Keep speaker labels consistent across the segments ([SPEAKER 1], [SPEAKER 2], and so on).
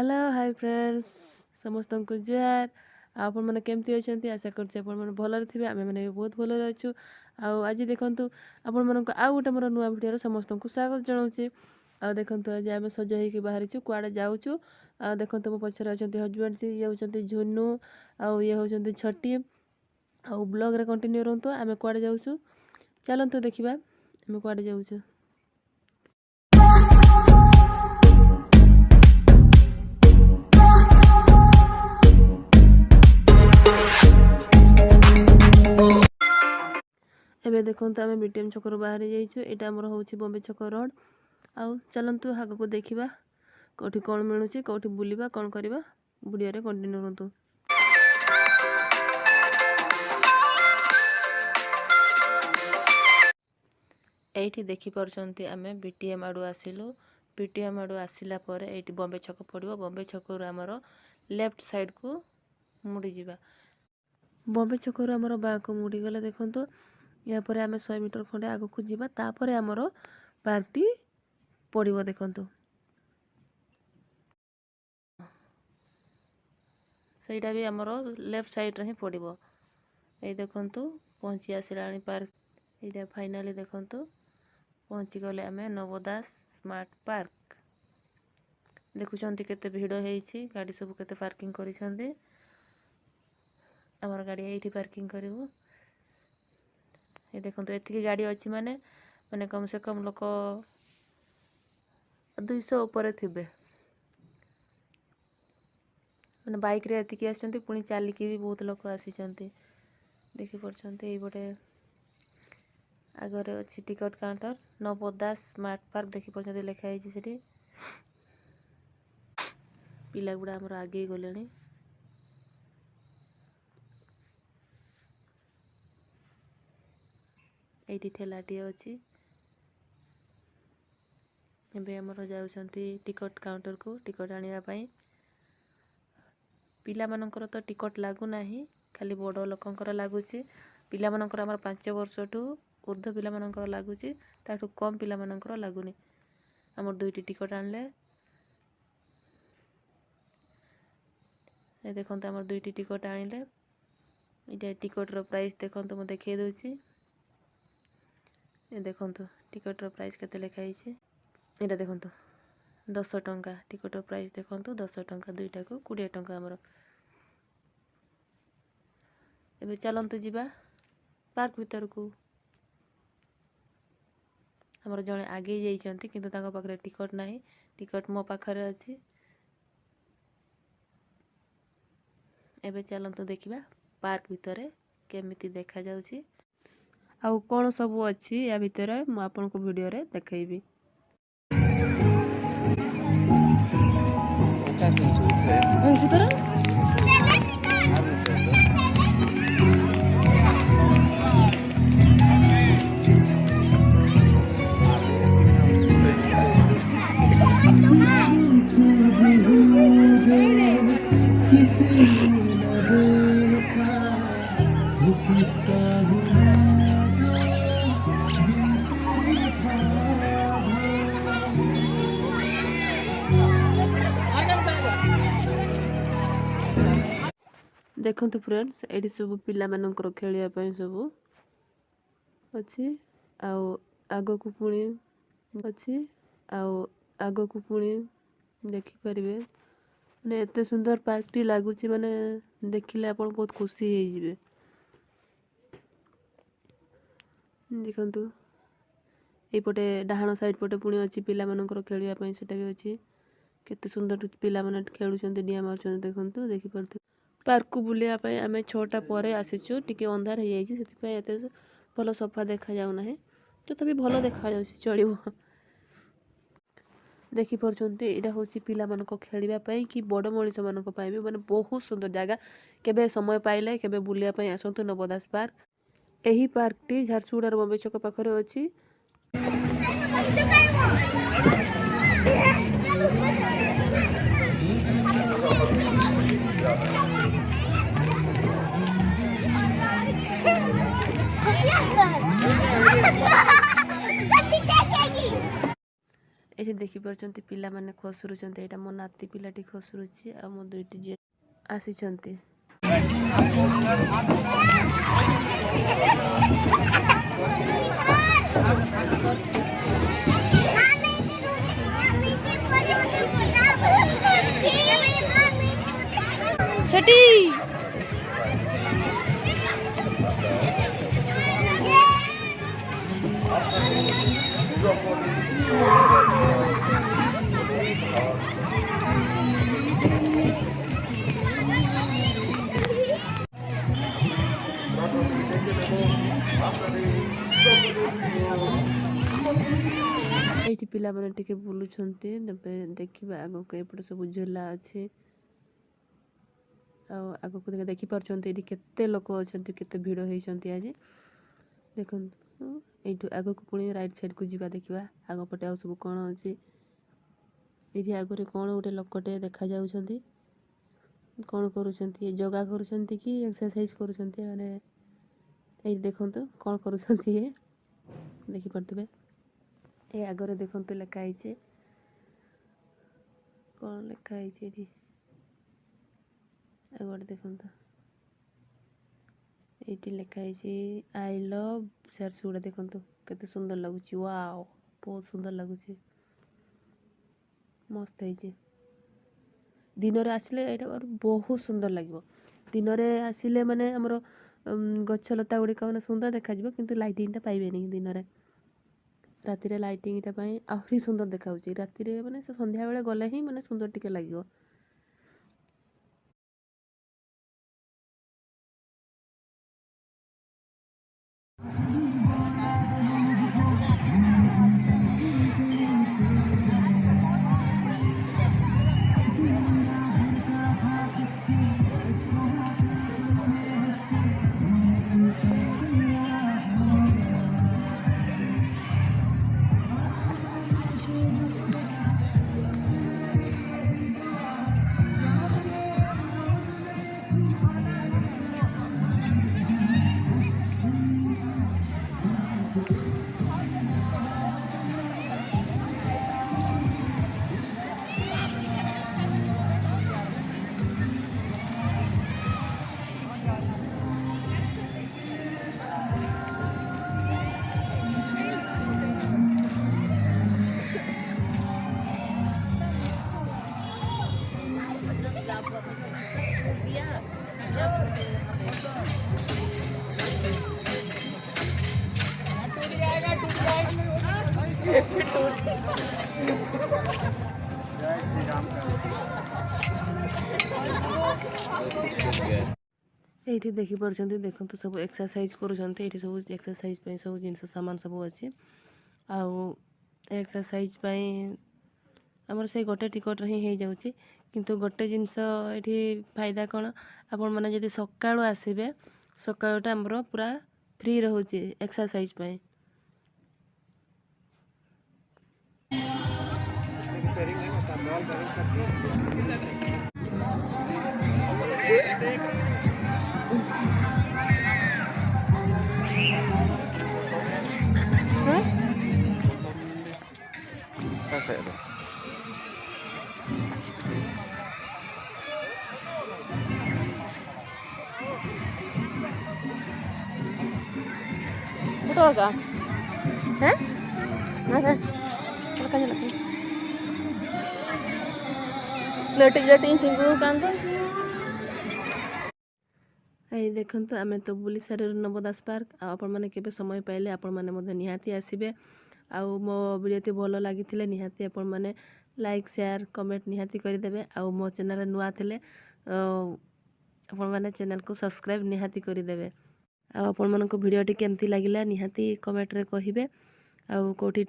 [SPEAKER 1] Hello hi friends समस्त को जुआर आपण मैंने केमती अच्छा आशा कर भलरे थे आम मैंने भी बहुत भलरे अच्छु आज देखूँ आपण मानक आउ गोटे मोर नुआ भिडियो समस्त को स्वागत जनाऊँगी देखूँ आज आम सज हो बाहरी कुआड़े जाऊँ देखो मो पचर अच्छा हजबैंड सी ये हूँ झुनू ये हूँ छटी आउ ब्लॉग कंटिन्यू रुहतु आम कुआड़े जाऊँ चलतु देखा आम कुआड़े जाऊँ। एबे देखो आम बीटीएम छकर बाहरी जाइछु एटा हमर होछि बॉम्बे छक रोड आउ चलंतु हाग को देखिबा कोठी कोन मिलुछि कोठी बुलिबा कोन करबा वीडियो रे कंटिन्यू रहंतु। एठी देखि परछंती आमे बीटीएम आडू आसिलु बीटीएम आडू आसिला परे एठी बॉम्बे छक पड़िबो बॉम्बे छकरु हमर लेफ्ट साइड को मुड़ी जिबा बॉम्बे छकरु हमर बा को मुड़ी गले देखंतु या पर आम 100 मीटर खंडे आग को जीवा तापर आमर पार्टी पड़ो देखंतु सेटा भी आमर लेफ्ट साइड रे ही पड़ो ए देखंतु पहुंची आसिला पार्क एटा फाइनली देखंतु पहुंची गले आमे नवदास स्मार्ट पार्क देखुछंती केते भिड़ हेछि गाड़ी सब केते पार्किंग करिसंती हमर गाड़ी एठी पार्किंग करिवो ये देखो एतिकी गाड़ी अच्छी माने माने कम से कम लोक 200 ऊपर थिबे माने बाइक रे एतिकी आछंती पुनी चालिकी भी बहुत लोक आसीचंती देखि परछंती एई बटे आगरे अछि ticket counter Navdas smart park देखि परछंती लेखा हेछि सेठी पिला गुडा हमर आगे गलेनी एठी ठेलाटी अछि एबे हमर जाउछंती टिकट काउंटर को टिकट आनिया पई पिला मानकर तो टिकट लागू नाही खाली बड़ लोकंकर लागुची पिला मानकर हमर 5 वर्ष टू ऊर्ध्व पिला मानकर लागुची ताठू कम पिला मानकर लागुनी हमर दुईटी टिकट आनले ए देखंत हमर दुईटी टिकट आनिले इटा टिकट रो प्राइस देखंत म देखे दोची ए देखंतु टिकट रो प्राइस केते लेखा हिचे एटा देखंतु 10 टंका टिकट रो प्राइस देखंतु 10 टंका दुईटा को 20 टंका हमर एबे चलंतु जिबा पार्क भीतर को हमर जणे आगे जाइछंती किंतु ताका पाखरे टिकट नाही टिकट मो पाखरे अछि एबे चलंतु देखिबा पार्क भीतर केमिति देखा जाउछि आउ कोन सब अछि या भीतर मु आपन को वीडियो रे देखैबी। देखो तो फ्रेंड्स एडी सब पिला मानकर खेलिया पई सब अछि आउ आगो को पुणी अछि आउ आगो को पुणी देखि परिबे माने एते सुंदर पार्कटी लागुची माने देखिले आपण बहुत खुशी हे जिवे देखंतु ए पटे डाहाण साइड पटे पुणी अछि पिला मानकर खेलिया पई सेटा भी अछि केते सुंदर पिला माने खेलुचंती डिया मारचंती देखंतु देखि परथि पार्क को बुलिया पई आमे 6टा परे आसीचु टिके अंधार हे जाईची सेति पई एते भलो सफा देखा जाउ नाही तो तबे भलो देखा जाउची चलिबो देखि परचंती एटा होची पिला मानको खेलिबा पई कि बड़ मणिस मानको पई भी माने बहुत सुंदर जागा केबे समय पाइले केबे बुलिया पई आसंतु नवदास पार्क एही पार्क टी झारसुडार बॉम्बे छक पाखरे अछि ଏଠି ଦେଖିପାରୁଛନ୍ତି ପିଲାମାନେ ଖସୁରୁଛନ୍ତି। ଏଇଟା ମୋ ନାତି ପିଲାଟି ଖସୁରୁଛି ଆଉ ମୋ ଦୁଇଟି ଝିଅ ଆସିଛନ୍ତି। ଛଟି ଏଇଠି ପିଲାମାନେ ଟିକେ ବୁଲୁଛନ୍ତି। ଦେଖିବା ଆଗକୁ ଏପଟେ ସବୁ ଝୁଲା ଅଛି। ଆଉ ଆଗକୁ ଦେଖିପାରୁଛନ୍ତି ଏଇଠି କେତେ ଲୋକ ଅଛନ୍ତି, କେତେ ଭିଡ଼ ହେଇଛନ୍ତି ଆଜି। ଦେଖନ୍ତୁ ଏଇଠୁ ଆଗକୁ ପୁଣି ରାଇଟ୍ ସାଇଡ଼୍କୁ ଯିବା ଦେଖିବା ଆଗପଟେ ଆଉ ସବୁ କ'ଣ ଅଛି। ଏଇଠି ଆଗରେ କ'ଣ ଗୋଟେ ଲୋକଟେ ଦେଖାଯାଉଛନ୍ତି। କ'ଣ କରୁଛନ୍ତି? ଯୋଗା କରୁଛନ୍ତି କି ଏକ୍ସରସାଇଜ କରୁଛନ୍ତି? ମାନେ ଏଇଠି ଦେଖନ୍ତୁ କ'ଣ କରୁଛନ୍ତି ଇଏ ଦେଖିପାରୁଥିବେ। ଏ ଆଗରେ ଦେଖନ୍ତୁ ଲେଖା ହେଇଛି, କ'ଣ ଲେଖା ହେଇଛି ଏଠି ଆଗରେ ଦେଖନ୍ତୁ। ଏଇଠି ଲେଖା ହେଇଛି ଆଇ ଲଭ୍ ଝାରସୁଗୁଡ଼ା। ଦେଖନ୍ତୁ କେତେ ସୁନ୍ଦର ଲାଗୁଛି। ୱାଓ, ବହୁତ ସୁନ୍ଦର ଲାଗୁଛି, ମସ୍ତ ହେଇଛି। ଦିନରେ ଆସିଲେ ଏଇଟା ବହୁତ ସୁନ୍ଦର ଲାଗିବ। ଦିନରେ ଆସିଲେ ମାନେ ଆମର ଗଛ ଲତା ଗୁଡ଼ିକ ମାନେ ସୁନ୍ଦର ଦେଖାଯିବ, କିନ୍ତୁ ଲାଇଟିଂଟା ପାଇବେନି ଦିନରେ। ରାତିରେ ଲାଇଟିଂଟା ପାଇଁ ଆହୁରି ସୁନ୍ଦର ଦେଖାଯାଉଛି। ରାତିରେ ମାନେ ସେ ସନ୍ଧ୍ୟାବେଳେ ଗଲେ ହିଁ ମାନେ ସୁନ୍ଦର ଟିକେ ଲାଗିବ। ଏଇଠି ଦେଖିପାରୁଛନ୍ତି, ଦେଖନ୍ତୁ ସବୁ ଏକ୍ସରସାଇଜ କରୁଛନ୍ତି। ଏଇଠି ସବୁ ଏକ୍ସରସାଇଜ ପାଇଁ ସବୁ ଜିନିଷ ସାମାନ ସବୁ ଅଛି। ଆଉ ଏକ୍ସରସାଇଜ ପାଇଁ ଆମର ସେଇ ଗୋଟେ ଟିକଟରେ ହିଁ ହେଇଯାଉଛି। କିନ୍ତୁ ଗୋଟେ ଜିନିଷ ଏଠି ଫାଇଦା କ'ଣ, ଆପଣମାନେ ଯଦି ସକାଳୁ ଆସିବେ, ସକାଳୁଟା ଆମର ପୁରା ଫ୍ରି ରହୁଛି ଏକ୍ସରସାଇଜ ପାଇଁ। Butoga. Hah? Masa? Makanya lagi. Letik-letik tinggu kan tuh. ଏଇ ଦେଖନ୍ତୁ ଆମେ ତ ବୁଲି ସାରିଲୁ ନବଦାସ ପାର୍କ। ଆଉ ଆପଣମାନେ କେବେ ସମୟ ପାଇଲେ ଆପଣମାନେ ମଧ୍ୟ ନିହାତି ଆସିବେ। ଆଉ ମୋ ଭିଡ଼ିଓଟି ଭଲ ଲାଗିଥିଲେ ନିହାତି ଆପଣମାନେ ଲାଇକ୍, ସେୟାର, କମେଣ୍ଟ ନିହାତି କରିଦେବେ। ଆଉ ମୋ ଚ୍ୟାନେଲରେ ନୂଆ ଥିଲେ ଆପଣମାନେ ଚ୍ୟାନେଲକୁ ସବସ୍କ୍ରାଇବ୍ ନିହାତି କରିଦେବେ। ଆଉ ଆପଣମାନଙ୍କ ଭିଡ଼ିଓଟି କେମିତି ଲାଗିଲା ନିହାତି କମେଣ୍ଟରେ କହିବେ। ଆଉ କେଉଁଠି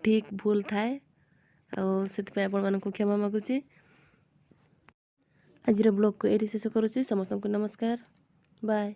[SPEAKER 1] ଠିକ୍ ଭୁଲ ଥାଏ ଆଉ ସେଥିପାଇଁ ଆପଣମାନଙ୍କୁ କ୍ଷମା ମାଗୁଛି। ଆଜିର ବ୍ଲଗ୍କୁ ଏଇଠି ଶେଷ କରୁଛି। ସମସ୍ତଙ୍କୁ ନମସ୍କାର, ବାଏ।